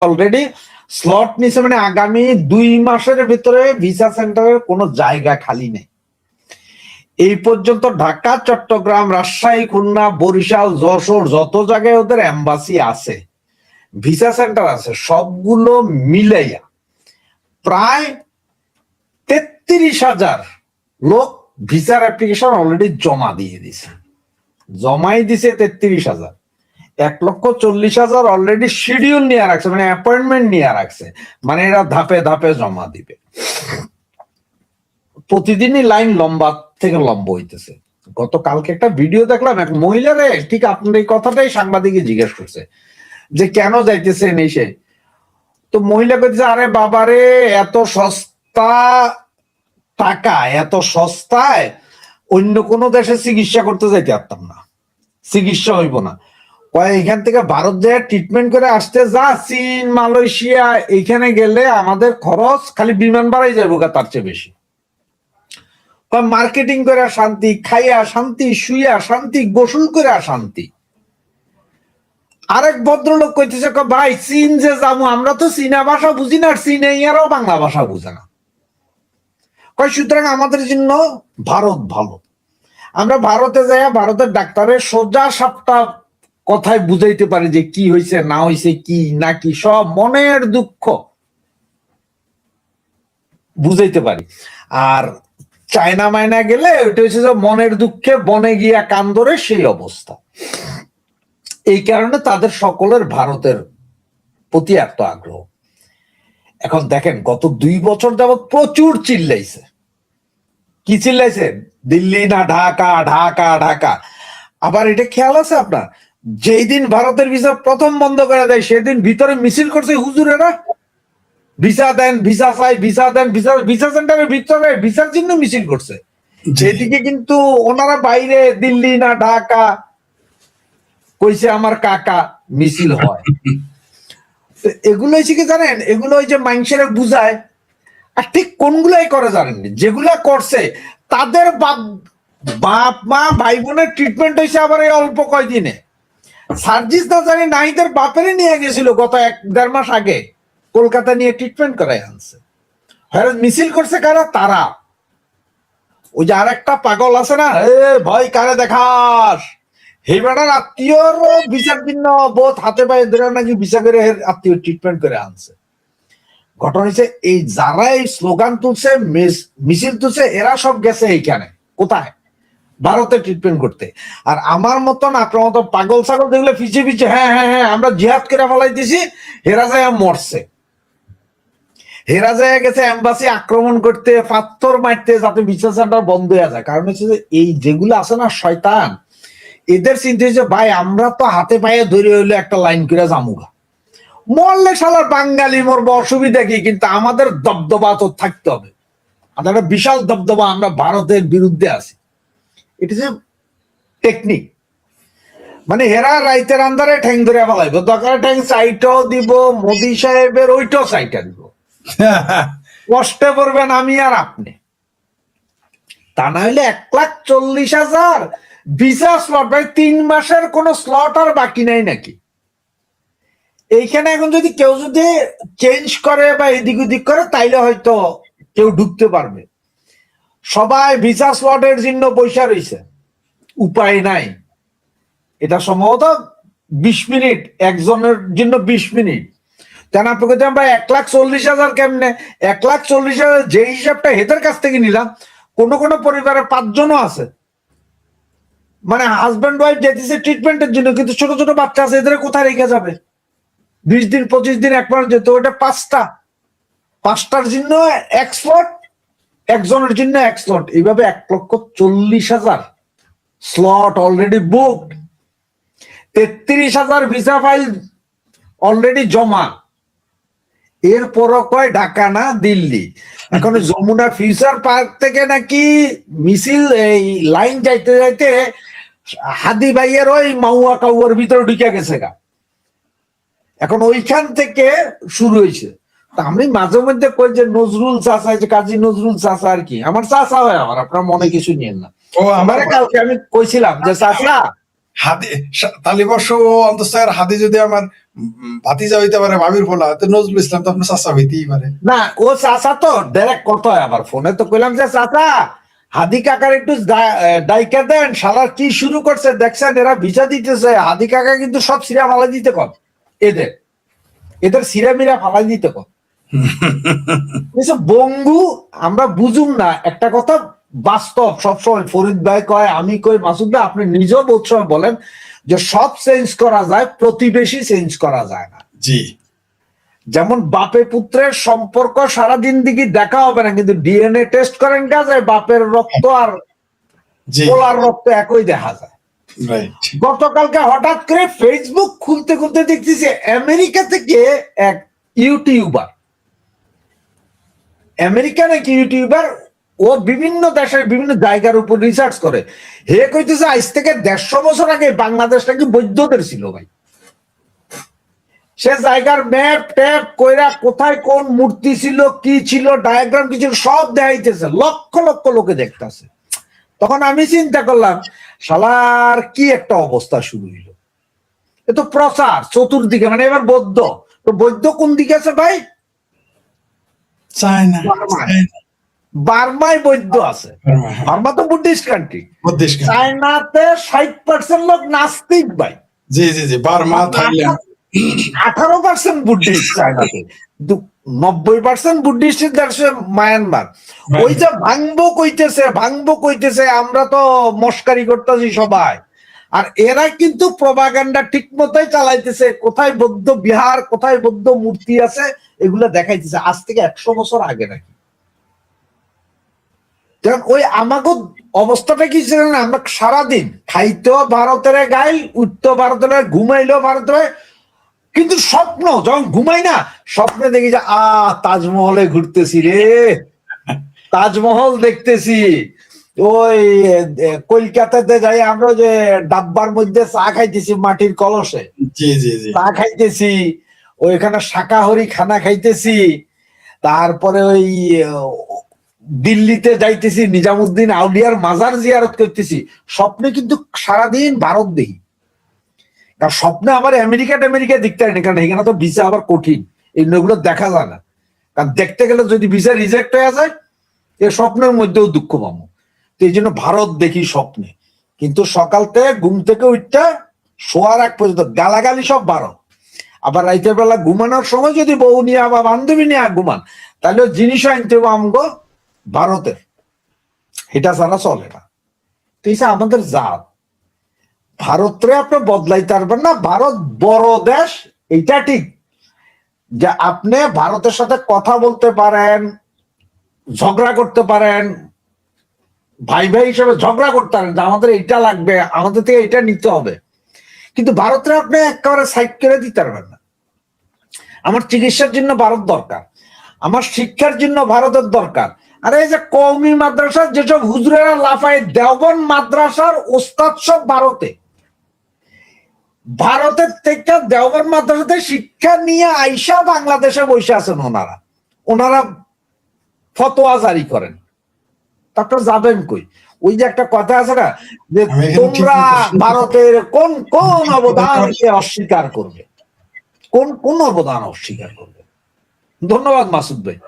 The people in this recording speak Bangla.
অলরেডি স্লট নিছে, মানে আগামী 2 মাসের ভিতরে ভিসা সেন্টারের কোনো জায়গা খালি নেই। এই পর্যন্ত ঢাকা, চট্টগ্রাম, রাজশাহী, খুলনা, বরিশাল, যশোর, যত জায়গায় ওদের এম্বাসি আছে, ভিসা সেন্টার আছে, সবগুলো মিলাইয়া প্রায় 33,000 লোক ভিসার অ্যাপ্লিকেশন অলরেডি জমা দিয়ে দিছে। জমাই দিছে 33,000। 1,40,000 অলরেডি শিডিউল নিয়ে রাখছে, মানে অ্যাপয়েন্টমেন্ট নিয়ে রাখছে, মানে এরা ধাপে ধাপে জমা দিবে। প্রতিদিনই লাইন লম্বা থেকে লম্বা হইতেছে। গতকালকে একটা ভিডিও দেখলাম, এক মহিলারে ঠিক আপনার এই কথাটাই সাংবাদিকে জিজ্ঞেস করছে যে কেন যাইতেছে নেই সে, তো মহিলা বলছে আরে বাবারে এত সস্তা টাকা, এত সস্তায় অন্য কোনো দেশে চিকিৎসা করতে যাইতে পারতাম না, চিকিৎসা হইব না। এখান থেকে ভারত যায় ট্রিটমেন্ট করে আসতে যা, চীন, মালয়েশিয়া এইখানে গেলে আমাদের খরচ খালি বিমান ভাড়াই যাবো তার চেয়ে বেশি। মার্কেটিং করে শান্তি, খাইয়া শান্তি, শুইয়া শান্তি, গোসল করে শান্তি। আরেক ভদ্রলোক কইতেছে ভাই চীন যে যাবো, আমরা তো চীনা ভাষা বুঝি না, আর চীনেরাও বাংলা ভাষা বুঝে না। সুতরাং আমাদের জন্য ভারত ভালো। আমরা ভারতে যাই, ভারতের ডাক্তারের সোজা সাপটা কথায় বুঝাইতে পারে যে কি হয়েছে না হয়েছে, কি না কি, সব মনের দুঃখ বুঝাইতে পারি। আর চায়না মায়না গেলে ওইটা হচ্ছে যে মনের দুঃখে বনে গিয়া কান ধরে, সেই অবস্থা। এই কারণে তাদের সকলের ভারতের প্রতি এত আগ্রহ। এখন দেখেন গত 2 বছর যাবৎ প্রচুর চিল্লাইছে। কি চিল্লাইছে? দিল্লি না ঢাকা, ঢাকা ঢাকা। আবার এটা খেয়াল আছে আপনার, যেই দিন ভারতের ভিসা প্রথম বন্ধ করে দেয় সেদিন ভিতরে মিছিল করছে হুজুরেরা, ভিসা দেন, ভিসা চাই, ভিসা দেন, ভিসা, ভিসা সেন্টারের ভিতরে ভিসার জন্য মিছিল করছে। যেদিকে কিন্তু ওনারা বাইরে দিল্লি না ঢাকা কইছে আমার কাকা মিছিল হয়। এগুলো হচ্ছে কি জানেন, এগুলো ওই যে মানুষেরা বুঝায়, আর ঠিক কোনগুলাই করে জানেননি, যেগুলা করছে তাদের বাপ মা ভাই বোনের ট্রিটমেন্ট হয়েছে আবার এই অল্প কয়দিনে। সার্জিস না জানি নাহিদের বাপেরই নিয়ে গেছিল গত 1-1.5 মাস আগে, কলকাতা নিয়ে ট্রিটমেন্ট করাই আনছে। মিছিল করছে কারা? তারা। ওই যে আর একটা পাগল আছে না, ভয় কারে দেখাস, এই বেটার আত্মীয়র বিচার ভিন্ন বোধ হাতে পায়ে ধরে নাকি বিচার করে আত্মীয় ট্রিটমেন্ট করে আনছে। ঘটনা হচ্ছে এই যারা এই স্লোগান তুলছে, মিছিল তুলছে, এরা সব গেছে এইখানে কোথায়? ভারতে ট্রিটমেন্ট করতে। আর আমার মতন আপনার মতো পাগল ছাগল দেখলে পিছিয়ে পিছিয়ে হ্যাঁ হ্যাঁ হ্যাঁ আমরা জিহাদ করে ফেলাই দিছি, হেরা যায় মরছে, হেরা যায় গেছে এম্বাসি আক্রমণ করতে, পাথর মারতে, যাতে ভিসা সেন্টার বন্ধ হয়ে যায়। কারণ হচ্ছে যে এই যেগুলো আছে না শয়তান, এদের চিন্তা হচ্ছে ভাই আমরা তো হাতে পায়ে ধরে হইলে একটা লাইন করে জামুগা, মরলে শালার বাঙালি মরবো, অসুবিধা কি, কিন্তু আমাদের দবদবা তো থাকতে হবে। আমাদের বিশাল দবদবা, আমরা ভারতের বিরুদ্ধে আছি। এটা যে টেকনিক, মানে হেরা রাইতের আন্দারে ঠ্যাং ধরে ফেলাইব, দরকার ঠ্যাং সাইটও দিব, মোদি সাহেবের ওইটাও সাইটা দিব, কষ্টে পড়বেন আমি আর আপনি। তা না হইলে 1,40,000 ভিসা স্লট, ভাই 3 মাসের কোন স্লট আর বাকি নাই নাকি? এইখানে এখন যদি কেউ যদি চেঞ্জ করে বা এদিক ওদিক করে, তাইলে হয়তো কেউ ঢুকতে পারবে। সবাই ভিসা স্লটের জন্য পয়সা রয়েছে, উপায় নাই। এটা সম্ভবত 20 মিনিট, একজনের জন্য 20 মিনিট। কেন আপনি বলতেন ভাই 1,40,000 কেমনে? 1,40,000 যে হিসাবটা হেদের কাছ থেকে নিলাম, কোন কোন পরিবারে 5 জনও আছে, মানে হাজব্যান্ড ওয়াইফ যেতেছে ট্রিটমেন্টের জন্য, কিন্তু ছোট ছোট বাচ্চা আছে, এদের কোথায় রেখে যাবে? 20 দিন 25 দিন একবার যেত, ওটা 5টার জন্য 1 স্লট, একজনের জন্য 1 স্লট, এইভাবে 1,40,000 slot already booked. 33,000 visa file already জমা। এরপরও কয় ঢাকা না দিল্লি। এখন যমুনা ফিউচার পার্ক থেকে নাকি মিছিল এই লাইন যাইতে যাইতে হাদি ভাইয়ের ওই মাউয়া কাউয়ার ভিতরে ঢুকে গেছে গা। এখন ওইখান থেকে শুরু হয়েছে। আমি মাঝে মধ্যে কই যে নজরুল চাচা, যে কাজী নজরুল চাচা আর কি, আমার চাচা হয়, আমার আপনার মনে কিছু নিয়েন না। ও আমার কালকে আমি কইছিলাম যে চাচা হাদি তালিবর্ষ ও অন্তঃস্থের হাদি যদি আমার ভাতিজা হইতে পারে, ভাবির ফোলা, তো নজরুল ইসলাম তো আপনার চাচা হইতেই পারে। না, ও চাচা তো ডাইরেক্ট কথা হয়, আবার ফোনে তো কইলাম যে চাচা হাদি কাকার একটু ডাইকা দেন, শালার কি শুরু করছে দেখছেন, এরা ভিসা দিতেছে। হাদি কাকা কিন্তু সব সিরা ফালাই দিতে কম, এদের এদের সিরা মিরা ফালাই দিতে কম। বঙ্গু আমরা বুঝুম না একটা কথা, বাস্তব সবসময় ফরিদ ভাই কয়, আমি কই, মাসুদ ভাই আপনি নিজেও বহুত সময় বলেন যে সব চেঞ্জ করা যায়, প্রতিবেশী চেঞ্জ করা যায় না। জি, যেমন বাপে পুত্রের সম্পর্ক সারাদিন দিকে দেখা হবে না, কিন্তু ডিএনএ টেস্ট করেন কাজে বাপের রক্ত আর পোলার রক্ত একই দেখা যায়। গতকালকে হঠাৎ করে ফেসবুক খুলতে খুলতে দেখতেছি আমেরিকা থেকে এক ইউটিউবার, আমেরিকান এক ইউটিউবার, ও বিভিন্ন দেশের বিভিন্ন জায়গার উপর রিসার্চ করে। হে কইতেছে আজ থেকে 150 বছর আগে বাংলাদেশ নাকি বৌদ্ধদের ছিল ভাই। সে জায়গার ম্যাপ ট্যাপ কইরা কোথায় কোন মূর্তি ছিল, কি ছিল, ডায়াগ্রাম কি ছিল, সব দেখাইতেছে, লক্ষ লক্ষ লোকে দেখতেছে। তখন আমি চিন্তা করলাম, শালার কি একটা অবস্থা শুরু হইল। এ তো প্রচার চতুর্দিকে, মানে এবার বৌদ্ধ, তো বৌদ্ধ কোন দিকে আছে ভাই? বার্মায় বৌদ্ধ আছে, বার্মা তো বুদ্ধিস্ট কান্ট্রি। চায়নাতে 60% লোক নাস্তিক ভাই। জি জি জি, বার্মা, থাইল্যান্ড 18% বুদ্ধিস্ট চায়নাতে, 90% বুদ্ধিস্ট দেশে মায়ানমার। ওই যে ভাঙবো কইতেছে, আমরা তো মস্কারি করতেছি সবাই, আর এরা কিন্তু প্রপাগান্ডা ঠিক মতোই চালাইতেছে। কোথায় বৌদ্ধ বিহার, কোথায় বৌদ্ধ মূর্তি আছে, এগুলো দেখাইতেছে আজ থেকে 100 বছর আগে নাকি। ওই আমাকে অবস্থাটা কি ছিল না, আমরা সারাদিন খাইতো ভারতের গাইল, উঠতো ভারতের, ঘুমাইলো ভারতের, কিন্তু স্বপ্ন যখন ঘুমাই না, স্বপ্নে দেখি যে তাজমহলে ঘুরতেছি রে, তাজমহল দেখতেছি। ওই কলকাতাতে যাই আমরা, যে ডাব্বার মধ্যে চা খাইতেছি মাটির কলসে, চা খাইতেছি, ওইখানে শাকাহারি খানা খাইতেছি। তারপরে ওই দিল্লিতে যাইতেছি, নিজামুদ্দিন আউলিয়ার মাজার জিয়ারত করতেছি। স্বপ্নে কিন্তু সারাদিন ভারত দেখি, কারণ স্বপ্নে আমার আমেরিকা দেখতে হয় না, কারণ এখানে তো ভিসা আবার কঠিন, এগুলো দেখা যায় না। কারণ দেখতে গেলে যদি ভিসা রিজেক্ট হয়ে যায়, এ স্বপ্নের মধ্যেও দুঃখ পাবো। তো এই জন্য ভারত দেখি স্বপ্নে, কিন্তু সকাল থেকে ঘুম থেকে উঠতে শোয়ার আগ পর্যন্ত গালাগালি সব ভারত। আবার রাইতের বেলা ঘুমানোর সময় যদি বউ নিয়ে বা বান্ধবী নিয়ে ঘুমান, তাহলে জিনিস আনতে হবে আমগো ভারতের, এটা ছাড়া চলে না। তো এই আমাদের জাত, ভারতরে আপনি বদলাইতে পারবেন না। ভারত বড় দেশ, এটা ঠিক যে আপনি ভারতের সাথে কথা বলতে পারেন, ঝগড়া করতে পারেন, ভাই ভাই হিসেবে ঝগড়া করতে পারেন যে আমাদের এটা লাগবে, আমাদের থেকে এটা নিতে হবে, কিন্তু ভারতরে আপনি একেবারে সাইড করে দিতে পারবেন না। আমার চিকিৎসার জন্য ভারত দরকার, আমার শিক্ষার জন্য ভারতের দরকার। আরে এই যে কওমি মাদ্রাসার যেসব হুজুরেরা লাফায়, দেওবন্দ মাদ্রাসার ওস্তাদ সব ভারতের থেকে দেওবন্দ মাদ্রাসাতে শিক্ষা নিয়ে আইসা বাংলাদেশে বসে আছেন ওনারা ফতোয়া জারি করেন। তারপর যাবেন কই? ওই যে একটা কথা আছে না, যে তোমরা ভারতের কোন কোন অবদানকে অস্বীকার করবে, কোন অবদান অস্বীকার করবে। ধন্যবাদ মাসুদ ভাই।